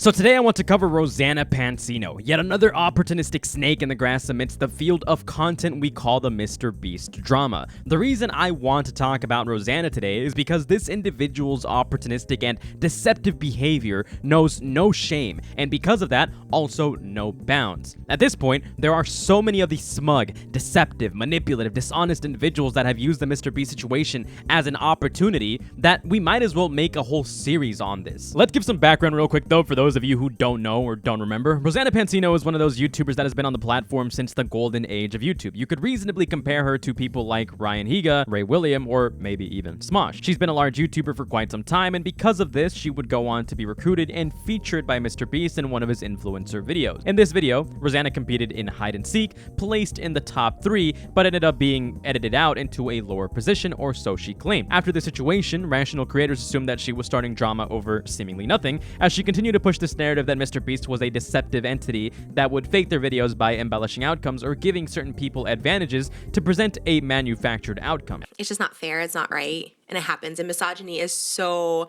So today I want to cover Rosanna Pansino, yet another opportunistic snake in the grass amidst the field of content we call the Mr. Beast drama. The reason I want to talk about Rosanna today is because this individual's opportunistic and deceptive behavior knows no shame, and because of that, also no bounds. At this point, there are so many of these smug, deceptive, manipulative, dishonest individuals that have used the Mr. Beast situation as an opportunity that we might as well make a whole series on this. Let's give some background real quick though for those of you who don't know or don't remember. Rosanna Pansino is one of those YouTubers that has been on the platform since the golden age of YouTube. You could reasonably compare her to people like Ryan Higa, Ray William, or maybe even Smosh. She's been a large YouTuber for quite some time, and because of this, she would go on to be recruited and featured by Mr. Beast in one of his influencer videos. In this video, Rosanna competed in hide and seek, placed in the top 3, but ended up being edited out into a lower position, or so she claimed. After the situation, rational creators assumed that she was starting drama over seemingly nothing, as she continued to push this narrative that Mr. Beast was a deceptive entity that would fake their videos by embellishing outcomes or giving certain people advantages to present a manufactured outcome. It's just not fair. It's not right. And it happens. And misogyny is so...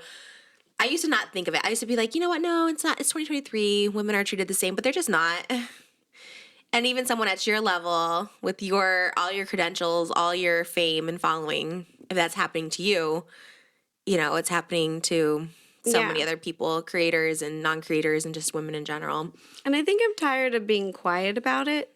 I used to not think of it. I used to be like, you know what? No, it's not. It's 2023. Women are treated the same, but they're just not. And even someone at your level with all your credentials, all your fame and following, if that's happening to you, you know, it's happening to so many other people, creators and non-creators and just women in general. And I think I'm tired of being quiet about it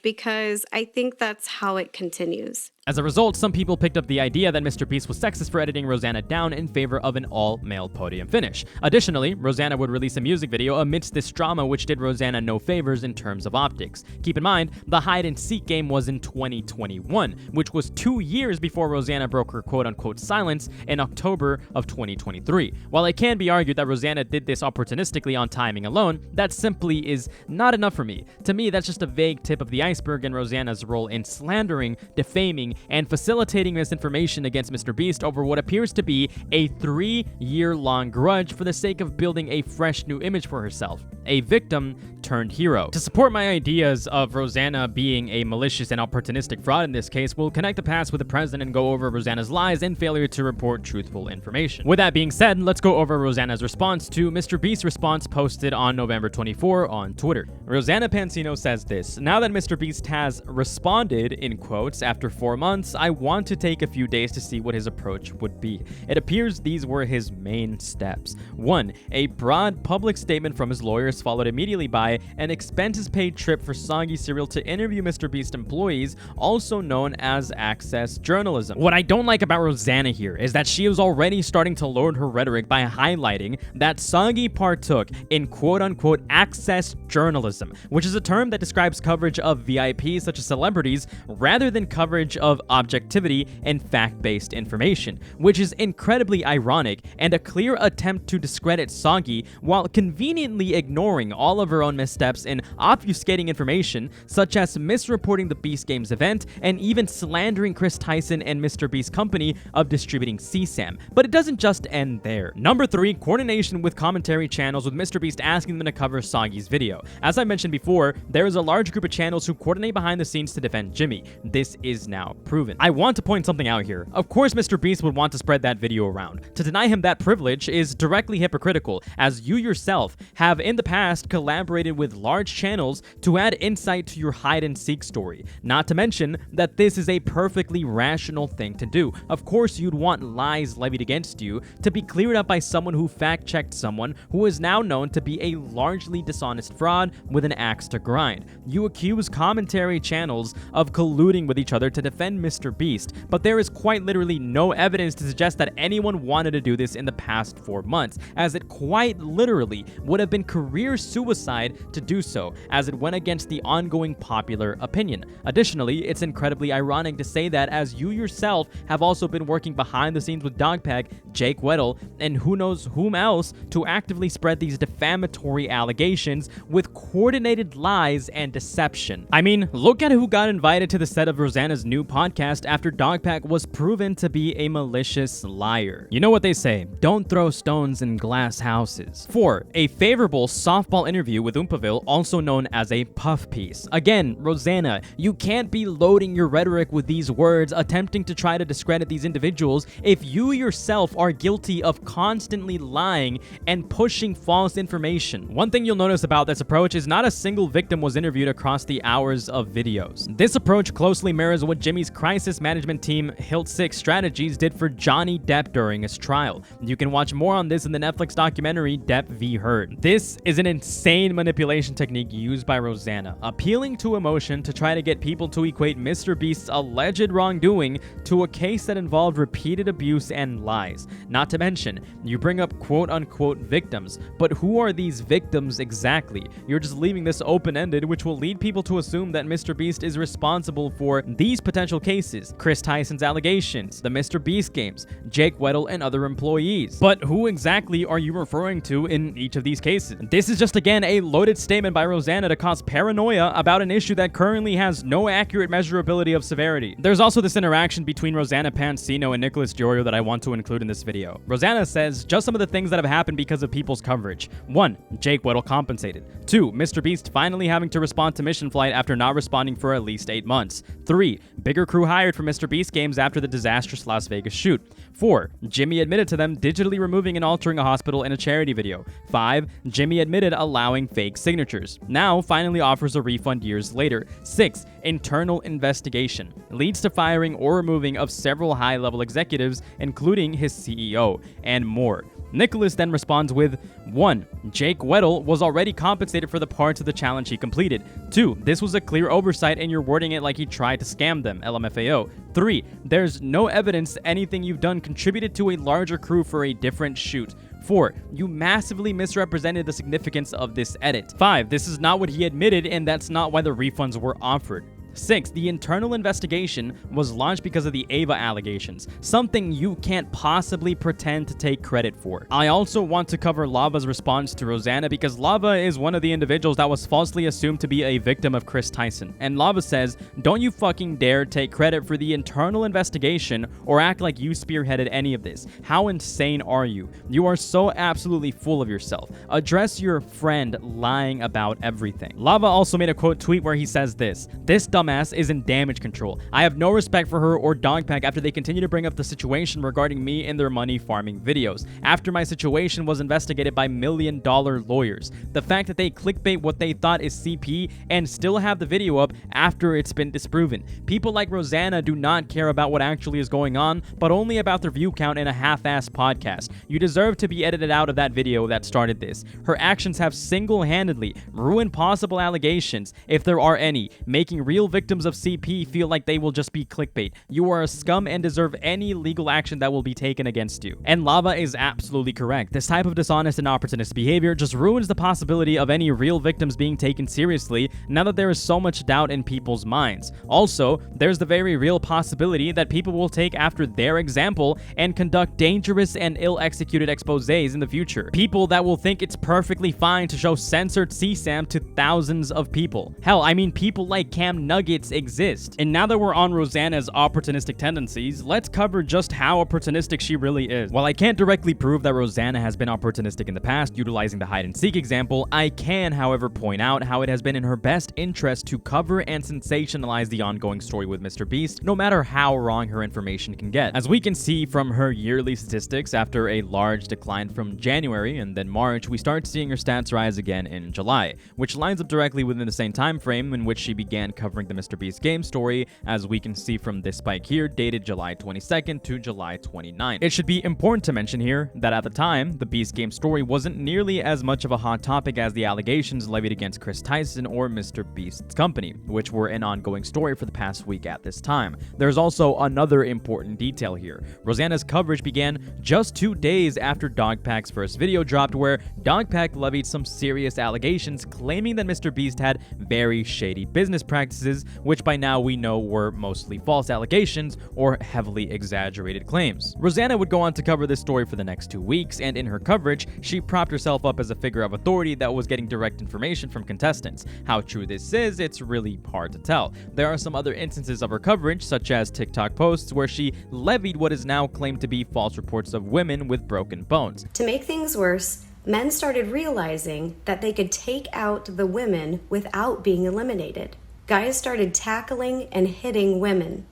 because I think that's how it continues. As a result, some people picked up the idea that Mr. Beast was sexist for editing Rosanna down in favor of an all-male podium finish. Additionally, Rosanna would release a music video amidst this drama which did Rosanna no favors in terms of optics. Keep in mind, the hide-and-seek game was in 2021, which was 2 years before Rosanna broke her quote-unquote silence in October of 2023. While it can be argued that Rosanna did this opportunistically on timing alone, that simply is not enough for me. To me, that's just a vague tip of the iceberg in Rosanna's role in slandering, defaming, and facilitating misinformation against Mr. Beast over what appears to be a 3-year-long grudge for the sake of building a fresh new image for herself, a victim turned hero. To support my ideas of Rosanna being a malicious and opportunistic fraud in this case, we'll connect the past with the present and go over Rosanna's lies and failure to report truthful information. With that being said, let's go over Rosanna's response to Mr. Beast's response posted on November 24 on Twitter. Rosanna Pansino says this: "Now that Mr. Beast has responded, in quotes, after 4 months, I want to take a few days to see what his approach would be. It appears these were his main steps. 1. A broad public statement from his lawyers, followed immediately by an expenses-paid trip for Soggy Cereal to interview Mr. Beast employees, also known as access journalism." What I don't like about Rosanna here is that she is already starting to load her rhetoric by highlighting that Soggy partook in quote-unquote access journalism, which is a term that describes coverage of VIPs such as celebrities rather than coverage of objectivity and fact-based information, which is incredibly ironic and a clear attempt to discredit Soggy while conveniently ignoring all of her own missteps in obfuscating information, such as misreporting the Beast Games event and even slandering Chris Tyson and Mr. Beast's company of distributing CSAM. But it doesn't just end there. Number 3, coordination with commentary channels, with Mr. Beast asking them to cover Soggy's video. As I mentioned before, there is a large group of channels who coordinate behind the scenes to defend Jimmy. This is now proven. I want to point something out here. Of course, Mr. Beast would want to spread that video around. To deny him that privilege is directly hypocritical, as you yourself have in the past collaborated with large channels to add insight to your hide-and-seek story. Not to mention that this is a perfectly rational thing to do. Of course, you'd want lies levied against you to be cleared up by someone who fact-checked someone who is now known to be a largely dishonest fraud with an axe to grind. You accuse commentary channels of colluding with each other to defend Mr. Beast, but there is quite literally no evidence to suggest that anyone wanted to do this in the past 4 months, as it quite literally would have been career suicide to do so, as it went against the ongoing popular opinion. Additionally, it's incredibly ironic to say that, as you yourself have also been working behind the scenes with Dogpack, Jake Weddle, and who knows whom else to actively spread these defamatory allegations with coordinated lies and deception. I mean, look at who got invited to the set of Rosanna's new podcast after Dogpack was proven to be a malicious liar. You know what they say, don't throw stones in glass houses. 4. A favorable softball interview with Oompa Tumpaville, also known as a puff piece. Again, Rosanna, you can't be loading your rhetoric with these words, attempting to try to discredit these individuals if you yourself are guilty of constantly lying and pushing false information. One thing you'll notice about this approach is not a single victim was interviewed across the hours of videos. This approach closely mirrors what Jimmy's crisis management team, Hilt 6 Strategies, did for Johnny Depp during his trial. You can watch more on this in the Netflix documentary Depp v. Heard. This is an insane manipulation technique used by Rosanna, appealing to emotion to try to get people to equate Mr. Beast's alleged wrongdoing to a case that involved repeated abuse and lies. Not to mention, you bring up quote-unquote victims, but who are these victims exactly? You're just leaving this open-ended, which will lead people to assume that Mr. Beast is responsible for these potential cases: Chris Tyson's allegations, the Mr. Beast games, Jake Weddle, and other employees. But who exactly are you referring to in each of these cases? This is just again a loaded statement by Rosanna to cause paranoia about an issue that currently has no accurate measurability of severity. There's also this interaction between Rosanna Pansino and Nicholas Diorio that I want to include in this video. Rosanna says just some of the things that have happened because of people's coverage. 1. Jake Weddle compensated. 2. Mr. Beast finally having to respond to Mission Flight after not responding for at least 8 months. 3. Bigger crew hired for Mr. Beast games after the disastrous Las Vegas shoot. 4. Jimmy admitted to them digitally removing and altering a hospital in a charity video. 5. Jimmy admitted allowing fake signatures. Now finally offers a refund years later. 6. Internal investigation leads to firing or removing of several high-level executives, including his CEO, and more. Nicholas then responds with 1. Jake Weddle was already compensated for the parts of the challenge he completed. 2. This was a clear oversight and you're wording it like he tried to scam them, LMFAO. 3. There's no evidence anything you've done contributed to a larger crew for a different shoot. 4. You massively misrepresented the significance of this edit. 5. This is not what he admitted and that's not why the refunds were offered. 6. The internal investigation was launched because of the Ava allegations, something you can't possibly pretend to take credit for. I also want to cover Lava's response to Rosanna because Lava is one of the individuals that was falsely assumed to be a victim of Chris Tyson. And Lava says, "Don't you fucking dare take credit for the internal investigation or act like you spearheaded any of this. How insane are you? You are so absolutely full of yourself. Address your friend lying about everything." Lava also made a quote tweet where he says this dumbass is in damage control. I have no respect for her or Dogpack after they continue to bring up the situation regarding me in their money farming videos. After my situation was investigated by million-dollar lawyers. The fact that they clickbait what they thought is CP and still have the video up after it's been disproven. People like Rosanna do not care about what actually is going on, but only about their view count in a half-assed podcast. You deserve to be edited out of that video that started this. Her actions have single-handedly ruined possible allegations, if there are any, making real victims of CP feel like they will just be clickbait. You are a scum and deserve any legal action that will be taken against you. And Lava is absolutely correct. This type of dishonest and opportunist behavior just ruins the possibility of any real victims being taken seriously now that there is so much doubt in people's minds. Also, there's the very real possibility that people will take after their example and conduct dangerous and ill-executed exposés in the future. People that will think it's perfectly fine to show censored CSAM to thousands of people. Hell, I mean, people like Cam Nuggets exist. And now that we're on Rosanna's opportunistic tendencies, let's cover just how opportunistic she really is. While I can't directly prove that Rosanna has been opportunistic in the past, utilizing the hide-and-seek example, I can, however, point out how it has been in her best interest to cover and sensationalize the ongoing story with Mr. Beast, no matter how wrong her information can get. As we can see from her yearly statistics, after a large decline from January and then March, we start seeing her stats rise again in July, which lines up directly within the same time frame in which she began covering the Mr. Beast game story, as we can see from this spike here, dated July 22nd to July 29th. It should be important to mention here that at the time, the Beast game story wasn't nearly as much of a hot topic as the allegations levied against Chris Tyson or Mr. Beast's company, which were an ongoing story for the past week at this time. There's also another important detail here. Rosanna's coverage began just 2 days after Dogpack's first video dropped, where Dogpack levied some serious allegations claiming that Mr. Beast had very shady business practices, which by now we know were mostly false allegations or heavily exaggerated claims. Rosanna would go on to cover this story for the next 2 weeks, and in her coverage, she propped herself up as a figure of authority that was getting direct information from contestants. How true this is, it's really hard to tell. There are some other instances of her coverage, such as TikTok posts, where she levied what is now claimed to be false reports of women with broken bones. To make things worse, men started realizing that they could take out the women without being eliminated. Guys started tackling and hitting women.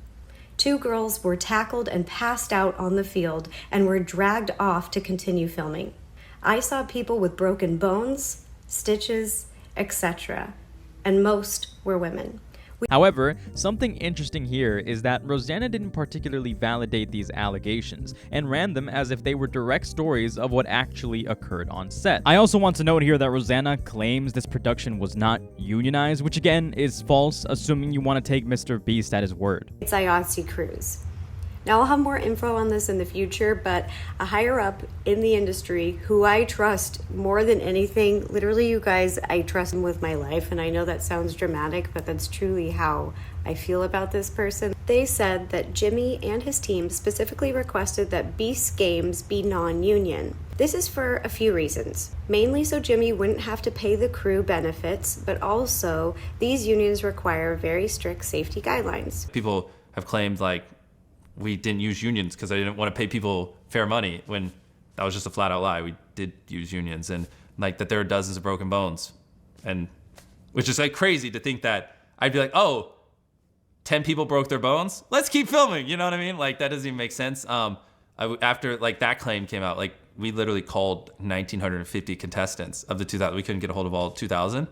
2 girls were tackled and passed out on the field and were dragged off to continue filming. I saw people with broken bones, stitches, etc., and most were women. However, something interesting here is that Rosanna didn't particularly validate these allegations and ran them as if they were direct stories of what actually occurred on set. I also want to note here that Rosanna claims this production was not unionized, which again is false, assuming you want to take Mr. Beast at his word. It's IATSE crews. Now, I'll have more info on this in the future, but a higher up in the industry who I trust more than anything, literally, you guys, I trust him with my life, and I know that sounds dramatic, but that's truly how I feel about this person. They said that Jimmy and his team specifically requested that Beast Games be non-union. This is for a few reasons. Mainly so Jimmy wouldn't have to pay the crew benefits, but also these unions require very strict safety guidelines. People have claimed, like, we didn't use unions because I didn't want to pay people fair money, when that was just a flat out lie. We did use unions, and like that there are dozens of broken bones, and which is like crazy to think that I'd be like, oh, 10 people broke their bones, let's keep filming, you know what I mean? Like that doesn't even make sense. After like that claim came out, like we literally called 1,950 contestants of the 2,000. We couldn't get a hold of all 2,000.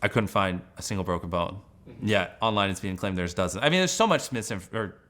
I couldn't find a single broken bone. Yeah, online it's being claimed there's dozens. I mean, there's so much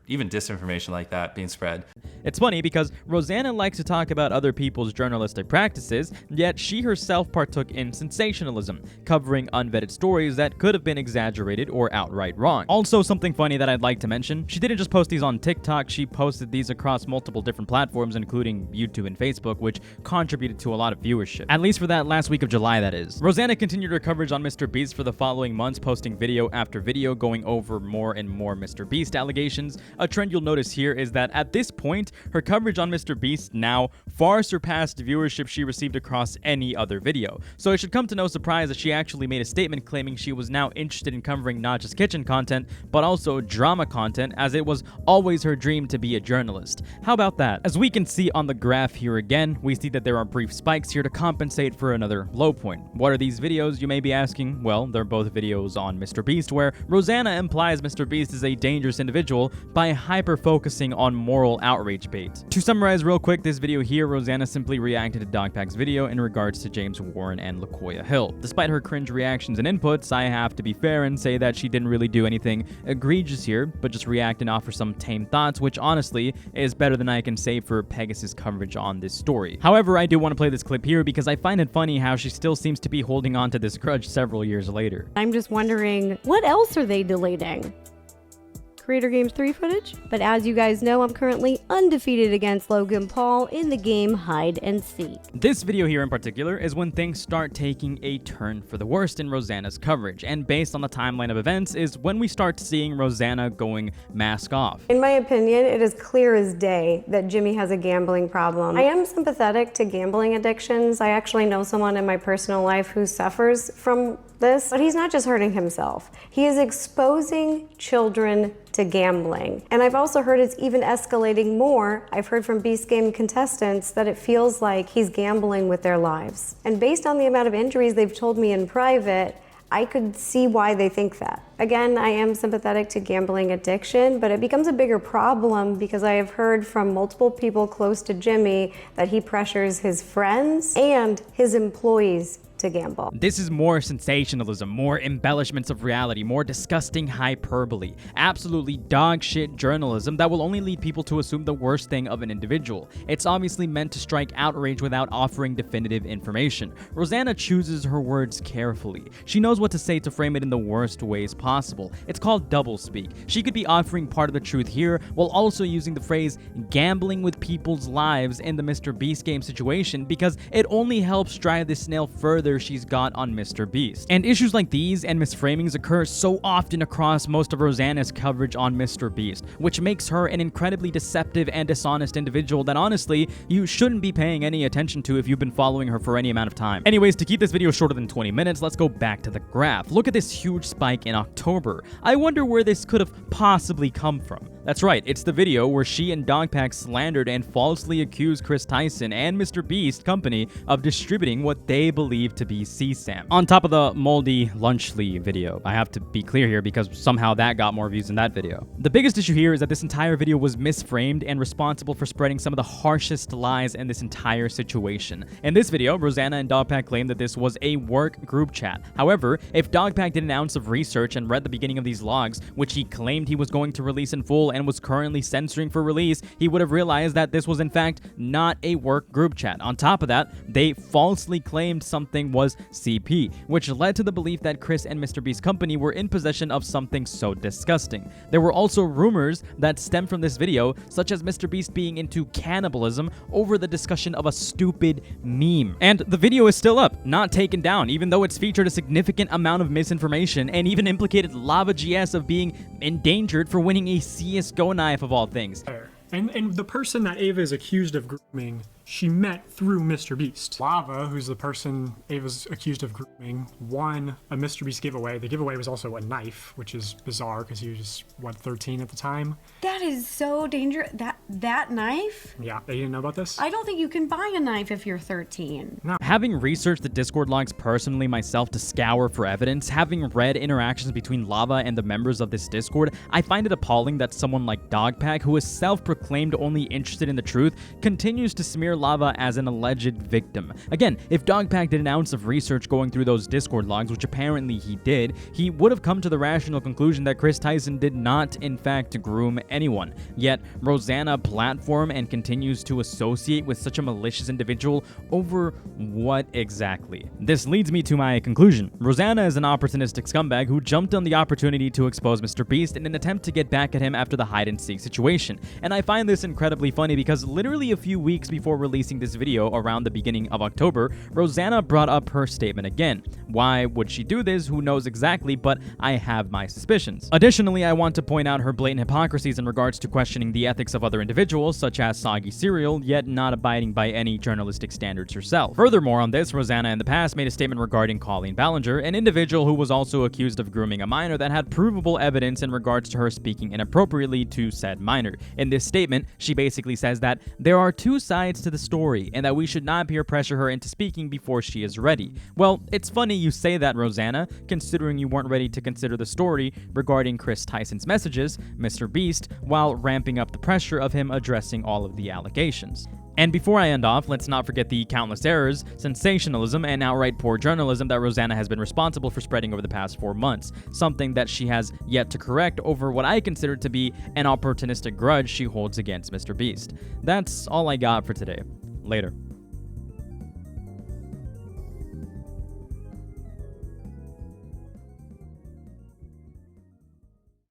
even disinformation like that being spread. It's funny because Rosanna likes to talk about other people's journalistic practices, yet she herself partook in sensationalism, covering unvetted stories that could have been exaggerated or outright wrong. Also, something funny that I'd like to mention, she didn't just post these on TikTok, she posted these across multiple different platforms, including YouTube and Facebook, which contributed to a lot of viewership. At least for that last week of July, that is. Rosanna continued her coverage on Mr. Beast for the following months, posting video after video, going over more and more Mr. Beast allegations. A trend you'll notice here is that at this point, her coverage on Mr. Beast now far surpassed viewership she received across any other video. So it should come to no surprise that she actually made a statement claiming she was now interested in covering not just kitchen content, but also drama content, as it was always her dream to be a journalist. How about that? As we can see on the graph here again, we see that there are brief spikes here to compensate for another low point. What are these videos, you may be asking? Well, they're both videos on Mr. Beast where Rosanna implies Mr. Beast is a dangerous individual by hyper-focusing on moral outrage bait. To summarize real quick, this video here, Rosanna simply reacted to Dogpack's video in regards to James Warren and LaQuoya Hill. Despite her cringe reactions and inputs, I have to be fair and say that she didn't really do anything egregious here, but just react and offer some tame thoughts, which honestly is better than I can say for Pegasus coverage on this story. However, I do want to play this clip here because I find it funny how she still seems to be holding on to this grudge several years later. I'm just wondering, what else are they deleting? Creator Games 3 footage? But as you guys know, I'm currently undefeated against Logan Paul in the game Hide and Seek. This video here in particular is when things start taking a turn for the worst in Rosanna's coverage, and based on the timeline of events is when we start seeing Rosanna going mask off. In my opinion, it is clear as day that Jimmy has a gambling problem. I am sympathetic to gambling addictions. I actually know someone in my personal life who suffers from this, but he's not just hurting himself. He is exposing children to gambling. And I've also heard it's even escalating more. I've heard from Beast Game contestants that it feels like he's gambling with their lives. And based on the amount of injuries they've told me in private, I could see why they think that. Again, I am sympathetic to gambling addiction, but it becomes a bigger problem because I have heard from multiple people close to Jimmy that he pressures his friends and his employees to gamble. This is more sensationalism, more embellishments of reality, more disgusting hyperbole, absolutely dog shit journalism that will only lead people to assume the worst thing of an individual. It's obviously meant to strike outrage without offering definitive information. Rosanna chooses her words carefully. She knows what to say to frame it in the worst ways possible. It's called doublespeak. She could be offering part of the truth here while also using the phrase gambling with people's lives in the Mr. Beast game situation because it only helps drive the snail further further she's got on Mr. Beast. And issues like these and misframings occur so often across most of Rosanna's coverage on Mr. Beast, which makes her an incredibly deceptive and dishonest individual that honestly, you shouldn't be paying any attention to if you've been following her for any amount of time. Anyways, to keep this video shorter than 20 minutes, let's go back to the graph. Look at this huge spike in October. I wonder where this could have possibly come from. That's right, it's the video where she and Dogpack slandered and falsely accused Chris Tyson and Mr. Beast Company of distributing what they believe to be CSAM. On top of the moldy Lunchly video. I have to be clear here because somehow that got more views than that video. The biggest issue here is that this entire video was misframed and responsible for spreading some of the harshest lies in this entire situation. In this video, Rosanna and Dogpack claimed that this was a work group chat. However, if Dogpack did an ounce of research and read the beginning of these logs, which he claimed he was going to release in full and was currently censoring for release, he would have realized that this was in fact not a work group chat. On top of that, they falsely claimed something was CP, which led to the belief that Chris and Mr. Beast Company were in possession of something so disgusting. There were also rumors that stemmed from this video, such as Mr. Beast being into cannibalism over the discussion of a stupid meme. And the video is still up, not taken down, even though it's featured a significant amount of misinformation and even implicated Lava GS of being endangered for winning a CSGO knife of all things. And the person that Ava is accused of grooming, she met through Mr. Beast. Lava, who's the person Ava's accused of grooming, won a Mr. Beast giveaway. The giveaway was also a knife, which is bizarre because he was, what, 13 at the time? That is so dangerous. That knife? Yeah, they didn't know about this? I don't think you can buy a knife if you're 13. No. Having researched the Discord logs personally myself to scour for evidence, having read interactions between Lava and the members of this Discord, I find it appalling that someone like Dogpack, who is self-proclaimed only interested in the truth, continues to smear Lava as an alleged victim. Again, if Dogpack did an ounce of research going through those Discord logs, which apparently he did, he would have come to the rational conclusion that Chris Tyson did not, in fact, groom anyone. Yet, Rosanna platform and continues to associate with such a malicious individual over what exactly? This leads me to my conclusion. Rosanna is an opportunistic scumbag who jumped on the opportunity to expose Mr. Beast in an attempt to get back at him after the hide-and-seek situation. And I find this incredibly funny because literally a few weeks before releasing this video around the beginning of October, Rosanna brought up her statement again. Why would she do this? Who knows exactly, but I have my suspicions. Additionally, I want to point out her blatant hypocrisies in regards to questioning the ethics of other individuals, such as Soggy Cereal, yet not abiding by any journalistic standards herself. Furthermore on this, Rosanna in the past made a statement regarding Colleen Ballinger, an individual who was also accused of grooming a minor that had provable evidence in regards to her speaking inappropriately to said minor. In this statement, she basically says that there are two sides to the story and that we should not peer pressure her into speaking before she is ready. Well, it's funny you say that, Rosanna, considering you weren't ready to consider the story regarding Chris Tyson's messages, Mr. Beast, while ramping up the pressure of him addressing all of the allegations. And before I end off, let's not forget the countless errors, sensationalism, and outright poor journalism that Rosanna has been responsible for spreading over the past 4 months, something that she has yet to correct over what I consider to be an opportunistic grudge she holds against Mr. Beast. That's all I got for today. Later.